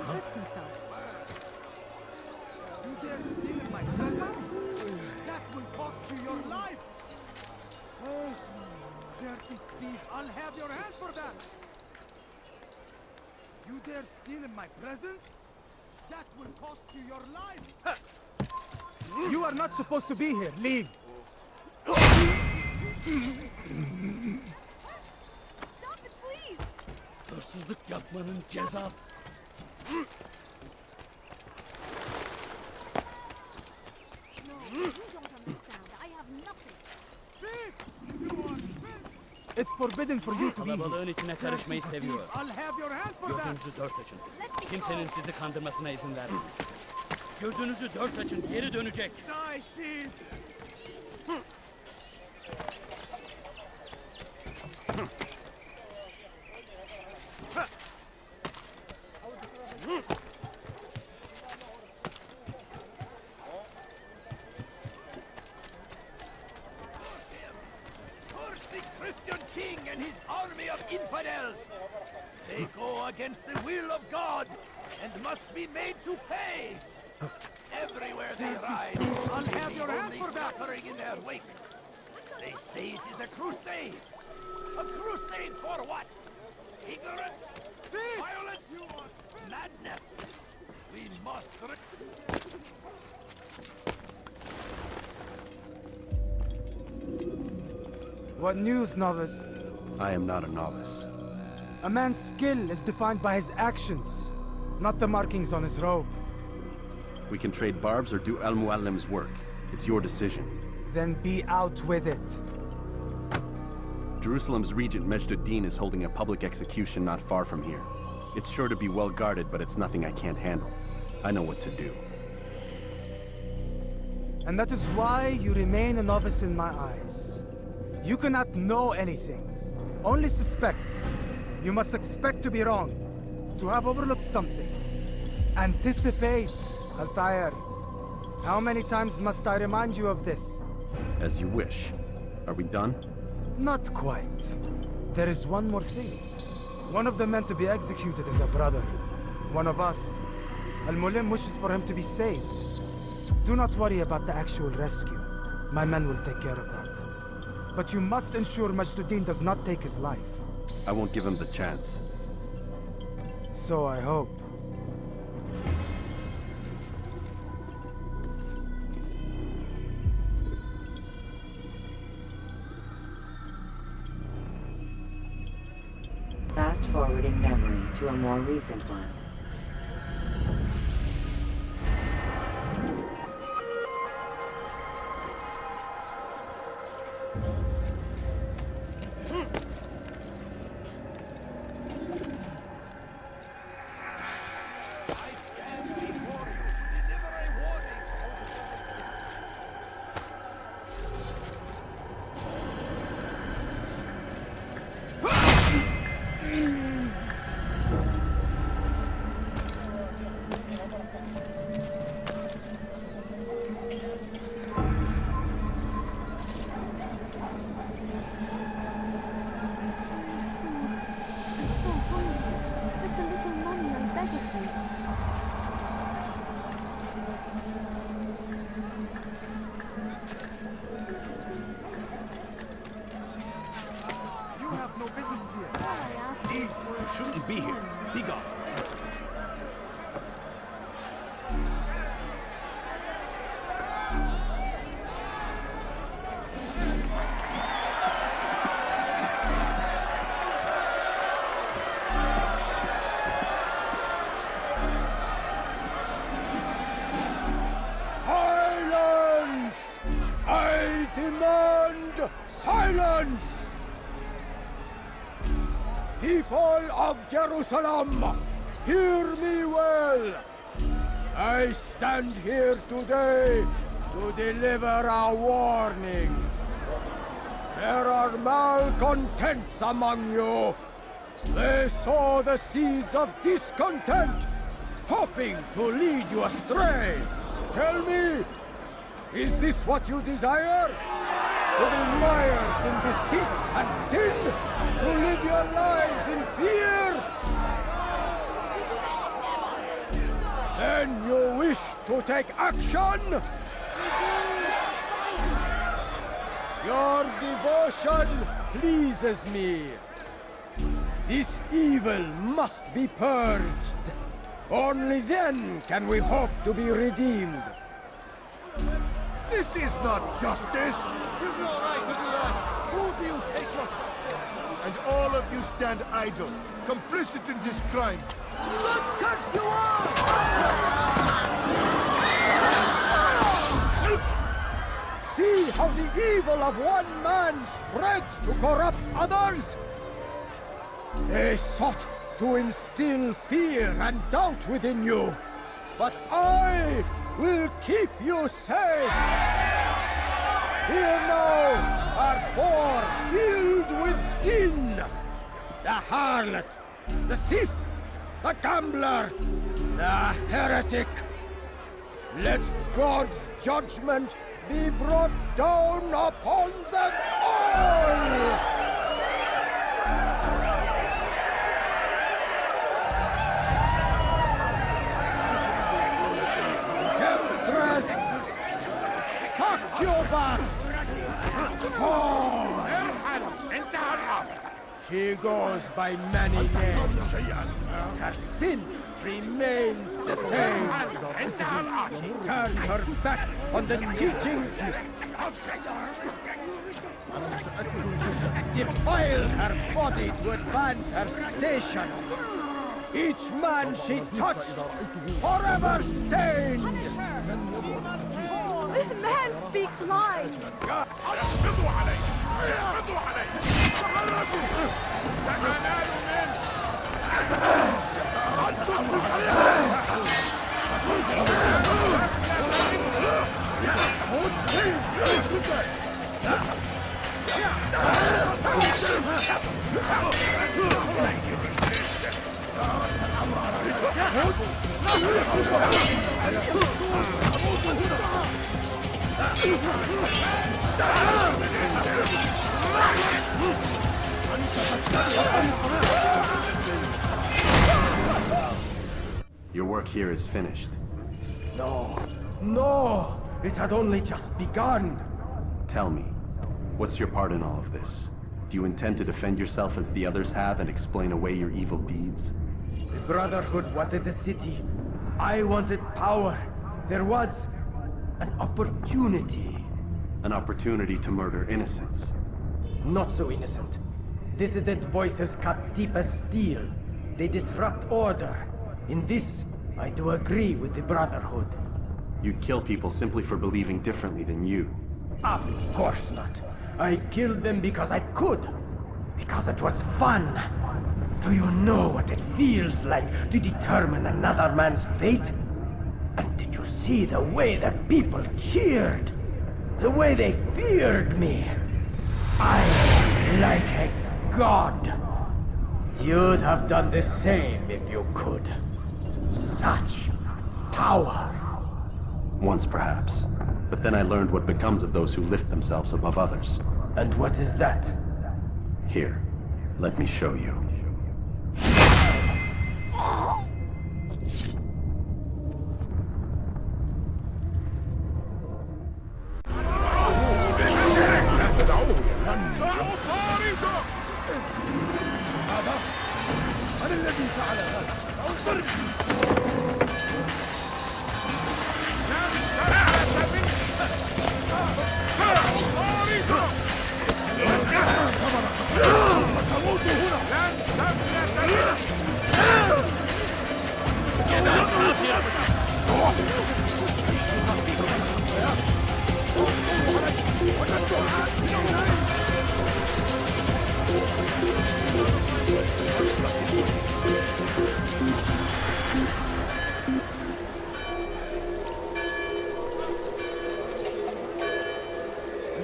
hurts himself. You dare steal my present? That will cost you your life! Oh, dirty thief, I'll have your hand for that! You dare steal my presents? That will cost you your life! You are not supposed to be here. Leave! Stop it, please! Hırsızlık yapmanın cezası. No, you don't understand. I have nothing. Thief! You are thief! It's forbidden for you to be here. Kalabalığın içine karışmayı seviyor. I'll have your hand for that! Gözünüzü dört açın. Kimsenin sizi kandırmasına izin vermeyin. Gözünüzü dört açın, geri dönecek. Die, thief! The Christian king and his army of infidels. They go against the will of God and must be made to pay. Everywhere they ride, I'll have your hand only for that! suffering in their wake. They say it is a crusade. A crusade for what? Ignorance? Violence? Madness? We must... What news, novice? I am not a novice. A man's skill is defined by his actions, not the markings on his robe. We can trade barbs or do Al-Muallim's work. It's your decision. Then be out with it. Jerusalem's regent Majd-ud-Din is holding a public execution not far from here. It's sure to be well guarded, but it's nothing I can't handle. I know what to do. And that is why you remain a novice in my eyes. You cannot know anything, only suspect. You must expect to be wrong, to have overlooked something. Anticipate, Altair. How many times must I remind you of this? As you wish. Are we done? Not quite. There is one more thing. One of the men to be executed is a brother. One of us. Al-Mulim wishes for him to be saved. Do not worry about the actual rescue. My men will take care of that. But you must ensure Majd-ud-Din does not take his life. I won't give him the chance. So I hope. Fast forwarding memory to a more recent one. Shouldn't be here. Be gone. Silence! I demand silence! People of Jerusalem, hear me well. I stand here today to deliver a warning. There are malcontents among you. They sow the seeds of discontent, hoping to lead you astray. Tell me, is this what you desire? To be mired in deceit and sin? To live your lives in fear? to take action? Your devotion pleases me. This evil must be purged. Only then can we hope to be redeemed. This is not justice! You'll be all right, you'll be all right. Who do you take your... And all of you stand idle, complicit in this crime. Curse you all! See how the evil of one man spreads to corrupt others? They sought to instill fear and doubt within you, but I will keep you safe. Here now are four filled with sin. The harlot, the thief, the gambler, the heretic. Let God's judgment be brought down upon them all! Temptress! Succubus! Whore! She goes by many names. Her sin remains the same. She turned her back on the teachings, defiled her body to advance her station. Each man she touched, forever stained. Punish her! This man speaks lies! Your work here is finished. No, no! It had only just begun. Tell me, what's your part in all of this? Do you intend to defend yourself as the others have and explain away your evil deeds? The Brotherhood wanted the city. I wanted power. There was an opportunity. An opportunity to murder innocents. Not so innocent. Dissident voices cut deep as steel. They disrupt order. In this, I do agree with the Brotherhood. You'd kill people simply for believing differently than you. Of course not. I killed them because I could. Because it was fun. Do you know what it feels like to determine another man's fate? And did you see the way the people cheered? The way they feared me? I was like a god. You'd have done the same if you could. Such power. Once perhaps. But then I learned what becomes of those who lift themselves above others. And what is that? Here, let me show you.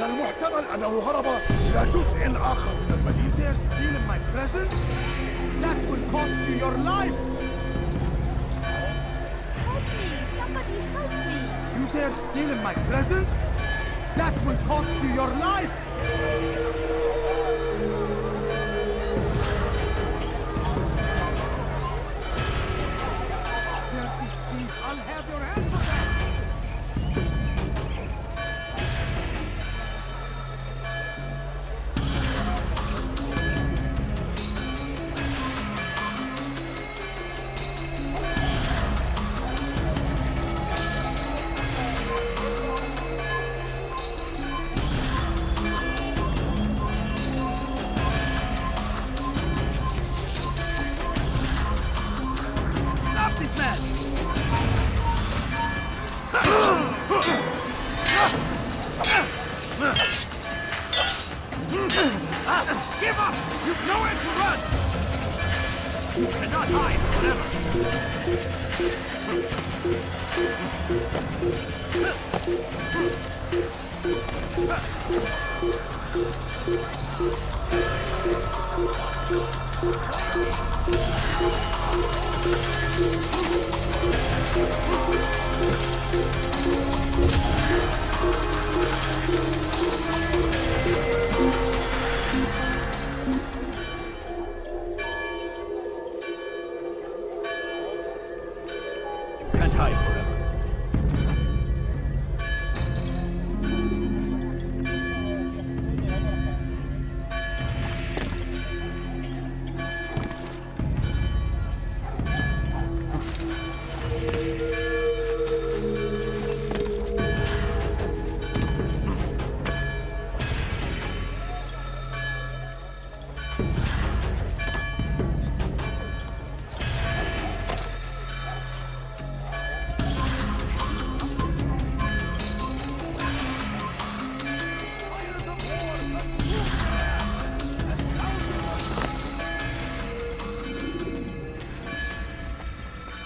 من المحتمل أنه هرب إلى جزء آخر من المدينة. You dare steal in my presence? That will cost you your life! Help me! Somebody help me! You dare steal in my presence? That will cost you your life! Dirty thief, I'll have your hands on that! Run! You cannot hide forever! You can't hide forever.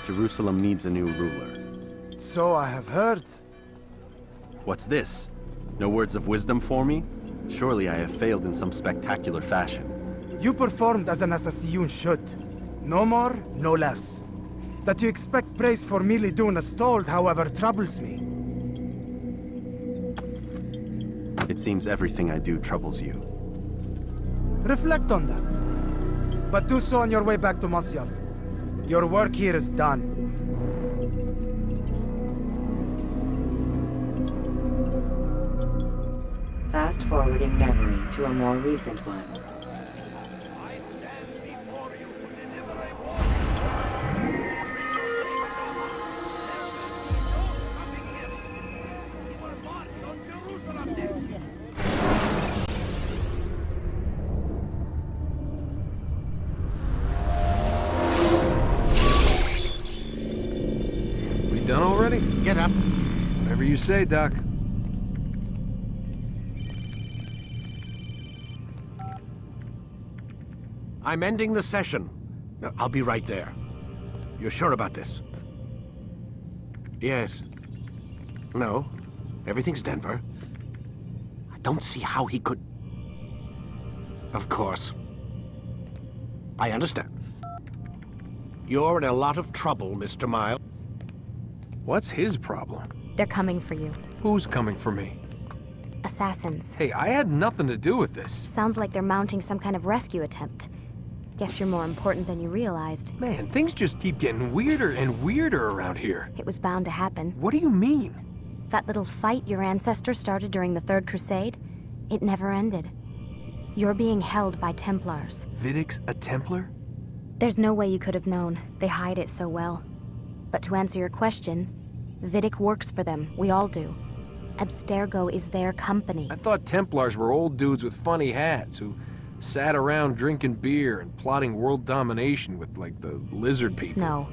Jerusalem needs a new ruler. So I have heard. What's this? No words of wisdom for me? Surely I have failed in some spectacular fashion. You performed as an assassin should. No more, no less. That you expect praise for merely doing as told, however, troubles me. It seems everything I do troubles you. Reflect on that. But do so on your way back to Masyaf. Your work here is done. Fast forwarding memory to a more recent one. I stand before you to deliver a warning. Coming here. You were marched on Jerusalem next. We done already? Get up. Whatever you say, Doc. I'm ending the session. I'll be right there. You're sure about this? Yes. No. Everything's Denver. I don't see how he could... Of course. I understand. You're in a lot of trouble, Mr. Miles. What's his problem? They're coming for you. Who's coming for me? Assassins. Hey, I had nothing to do with this. Sounds like they're mounting some kind of rescue attempt. Guess you're more important than you realized. Man, things just keep getting weirder and weirder around here. It was bound to happen. What do you mean? That little fight your ancestors started during the Third Crusade, it never ended. You're being held by Templars. Vidic's a Templar? There's no way you could have known. They hide it so well. But to answer your question, Vidic works for them. We all do. Abstergo is their company. I thought Templars were old dudes with funny hats who sat around drinking beer and plotting world domination with, like, the lizard people. No,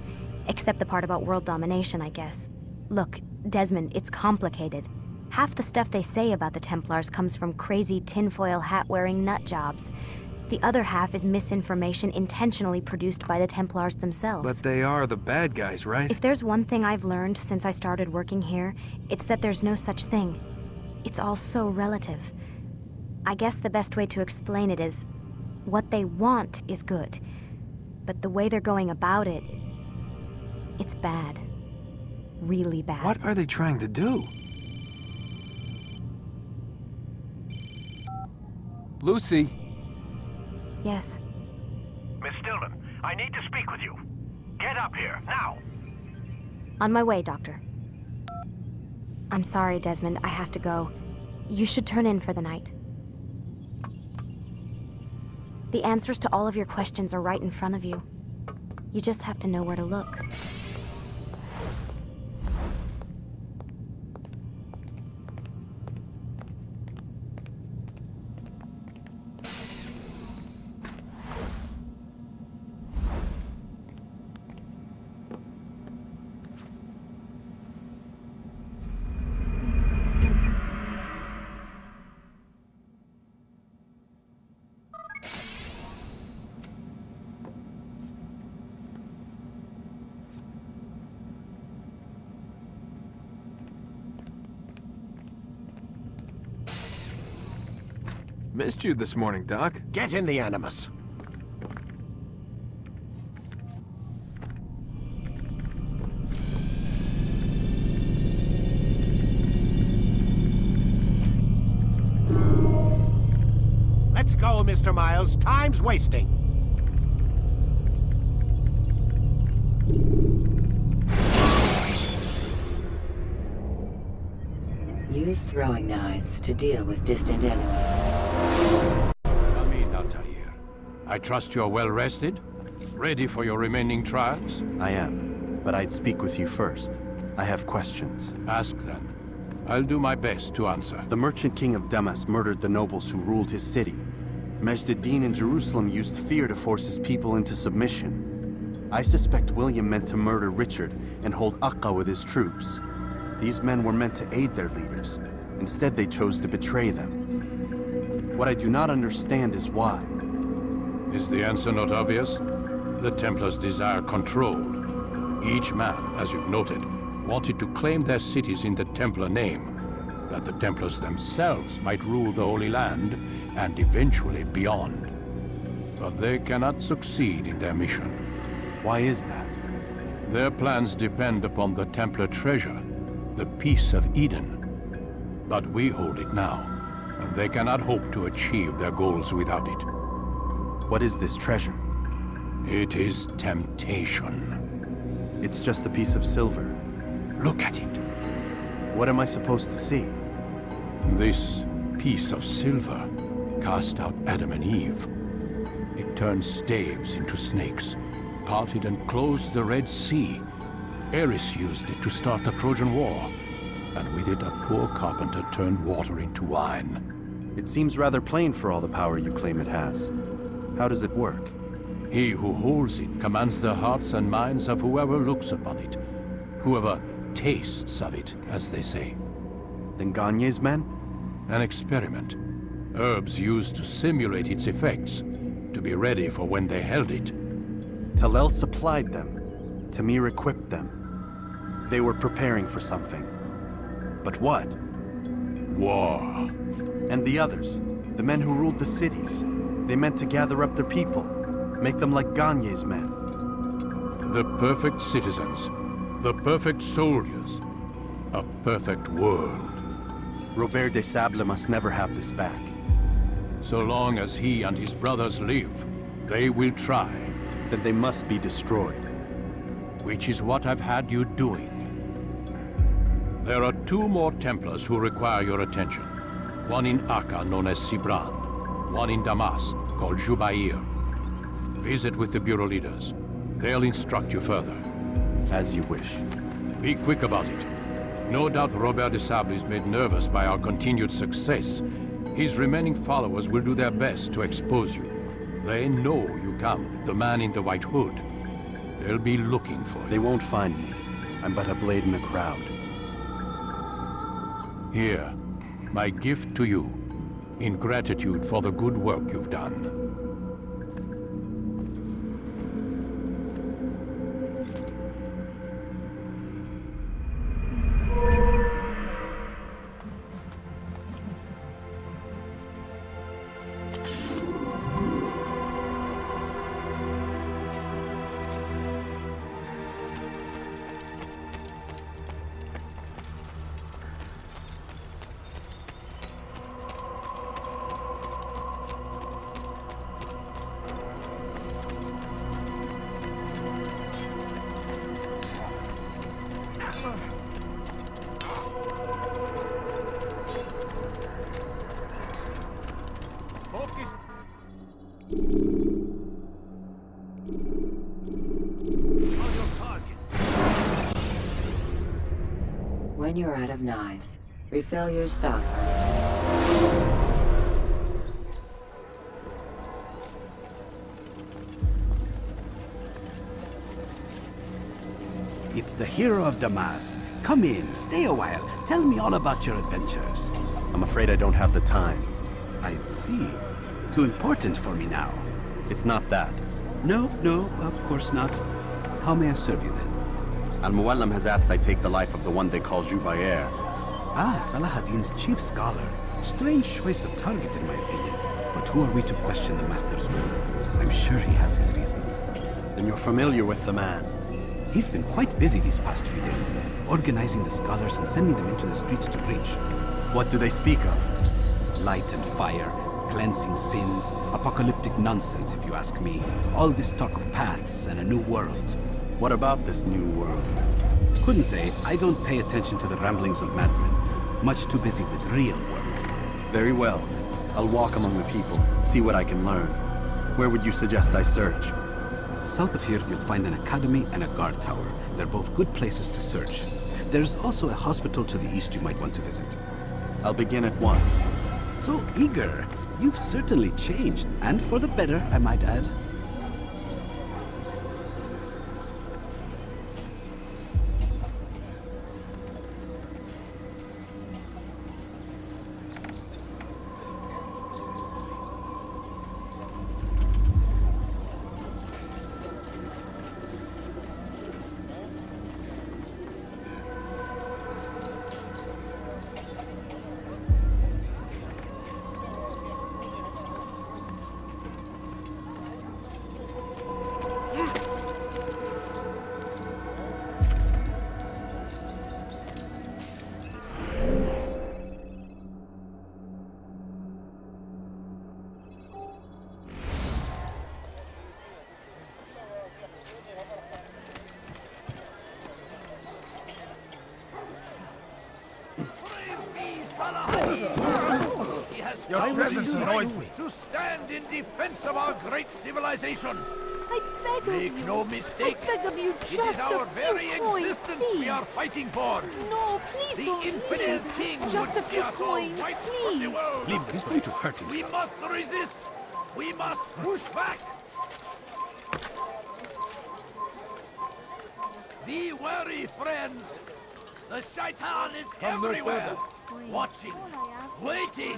except the part about world domination, I guess. Look, Desmond, it's complicated. Half the stuff they say about the Templars comes from crazy tinfoil hat-wearing nut jobs. The other half is misinformation intentionally produced by the Templars themselves. But they are the bad guys, right? If there's one thing I've learned since I started working here, it's that there's no such thing. It's all so relative. I guess the best way to explain it is, what they want is good. But the way they're going about it, it's bad. Really bad. What are they trying to do? Lucy. Yes. Miss Stillman, I need to speak with you. Get up here, now! On my way, Doctor. I'm sorry, Desmond. I have to go. You should turn in for the night. The answers to all of your questions are right in front of you. You just have to know where to look. Missed you this morning, Doc. Get in the Animus. Let's go, Mr. Miles. Time's wasting. Use throwing knives to deal with distant enemies. Amin, Altair. I trust you're well rested? Ready for your remaining trials? I am, but I'd speak with you first. I have questions. Ask then. I'll do my best to answer. The merchant king of Damas murdered the nobles who ruled his city. Majd-ad-Din in Jerusalem used fear to force his people into submission. I suspect William meant to murder Richard and hold Aqqa with his troops. These men were meant to aid their leaders. Instead, they chose to betray them. What I do not understand is why. Is the answer not obvious? The Templars desire control. Each man, as you've noted, wanted to claim their cities in the Templar name, that the Templars themselves might rule the Holy Land and eventually beyond. But they cannot succeed in their mission. Why is that? Their plans depend upon the Templar treasure, the Peace of Eden. But we hold it now, and they cannot hope to achieve their goals without it. What is this treasure? It is temptation. It's just a piece of silver. Look at it. What am I supposed to see? This piece of silver cast out Adam and Eve. It turned staves into snakes, parted and closed the Red Sea. Eris used it to start the Trojan War, and with it a poor carpenter turned water into wine. It seems rather plain for all the power you claim it has. How does it work? He who holds it commands the hearts and minds of whoever looks upon it, whoever tastes of it, as they say. Then Gagne's men? An experiment. Herbs used to simulate its effects, to be ready for when they held it. Talel supplied them. Tamir equipped them. They were preparing for something. But what? War. And the others, the men who ruled the cities, they meant to gather up their people, make them like Gagne's men. The perfect citizens, the perfect soldiers, a perfect world. Robert de Sable must never have this back. So long as he and his brothers live, they will try. Then they must be destroyed. Which is what I've had you doing. There are 2 more Templars who require your attention. One in Aqqa, known as Sibran. One in Damas, called Jubair. Visit with the Bureau leaders. They'll instruct you further. As you wish. Be quick about it. No doubt Robert de Sable is made nervous by our continued success. His remaining followers will do their best to expose you. They know you come, the man in the white hood. They'll be looking for you. They won't find me. I'm but a blade in the crowd. Here, my gift to you, in gratitude for the good work you've done. When you're out of knives, refill your stock. It's the hero of Damas. Come in, stay a while. Tell me all about your adventures. I'm afraid I don't have the time. I see. Too important for me now. It's not that. No, of course not. How may I serve you then? Al-Muallim has asked I take the life of the one they call Jubair. Ah, Salah ad-Din's chief scholar. Strange choice of target, in my opinion. who are we to question the Master's will? I'm sure he has his reasons. Then you're familiar with the man. He's been quite busy these past few days, organizing the scholars and sending them into the streets to preach. What do they speak of? Light and fire, cleansing sins, apocalyptic nonsense if you ask me. All this talk of paths and a new world. What about this new world? Couldn't say. I don't pay attention to the ramblings of madmen. Much too busy with real work. Very well. I'll walk among the people, see what I can learn. Where would you suggest I search? South of here, you'll find an academy and a guard tower. They're both good places to search. There's also a hospital to the east you might want to visit. I'll begin at once. So eager. You've certainly changed, and for the better, I might add. Your presence annoys me. To stand in defense of our great civilization. I beg of Make you. no mistake. I beg of you, It just is our a very few coins, existence please. we are fighting for. No, please The don't infidel leave. king Just would a see few us all coins, wiped from the please. world. Leave him. He's going to hurt We himself. must resist. We must push back. Be wary, friends. The shaitan is everywhere. Watching, waiting.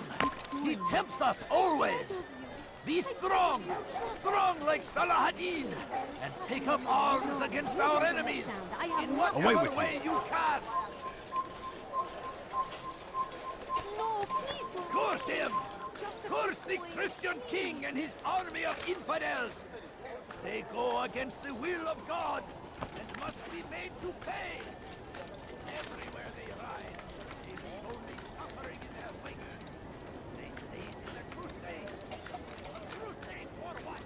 He tempts us always. Be strong, strong like Salahadin, and take up arms against our enemies in whatever way you can. No, please don't. Curse him! Curse the Christian king and his army of infidels! They go against the will of God and must be made to pay. Everywhere they ride, they leave only suffering in their wake. They say it is a crusade. Crusade for what?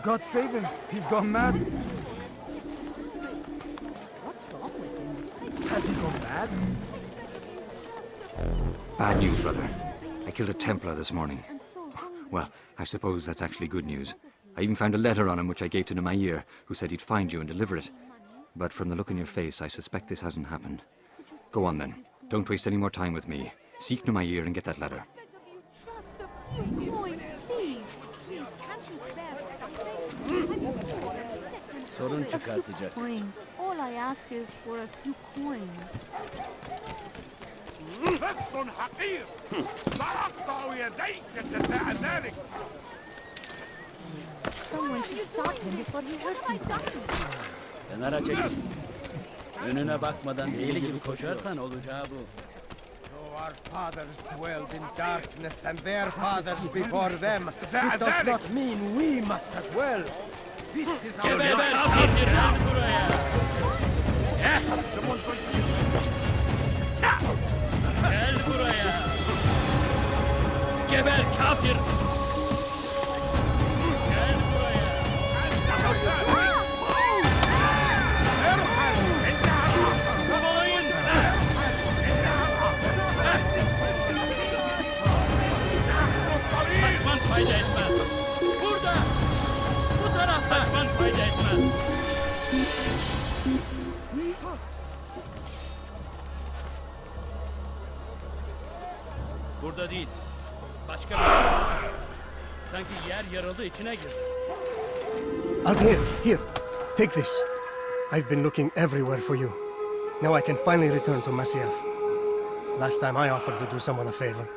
God save him. He's gone mad. What's wrong with him? Has he gone mad? Bad news, brother. I killed a Templar this morning. Well, I suppose that's actually good news. I even found a letter on him which I gave to Nemair, who said he'd find you and deliver it. But from the look on your face, I suspect this hasn't happened. Go on then. Don't waste any more time with me. Seek Nemair and get that letter. Just a few coins, please. Please, can't you spare something? Sorun A few çıkartacak. coins. All I ask is for a few coins. لست حقير سأقطع يديك جزاء ذلك. Someone should stop him before he hurts himself. Kenara çekil. Önüne bakmadan deli gibi koşarsan olacağı bu. Our fathers dwelled in darkness and their fathers before them. It does not mean we must as well. This is our Geber kafir, gel buraya. Gel buraya. Geber kafir. Gel buraya. Kovalayın. Kaçman fayda etmez. Burada. Bu tarafta kaçman fayda etmez. Burada değil. Başka bir yer. Sanki yer yarıldı içine girdi. Altair, here. Take this. I've been looking everywhere for you. Now I can finally return to Masyaf. Last time I offered to do someone a favor.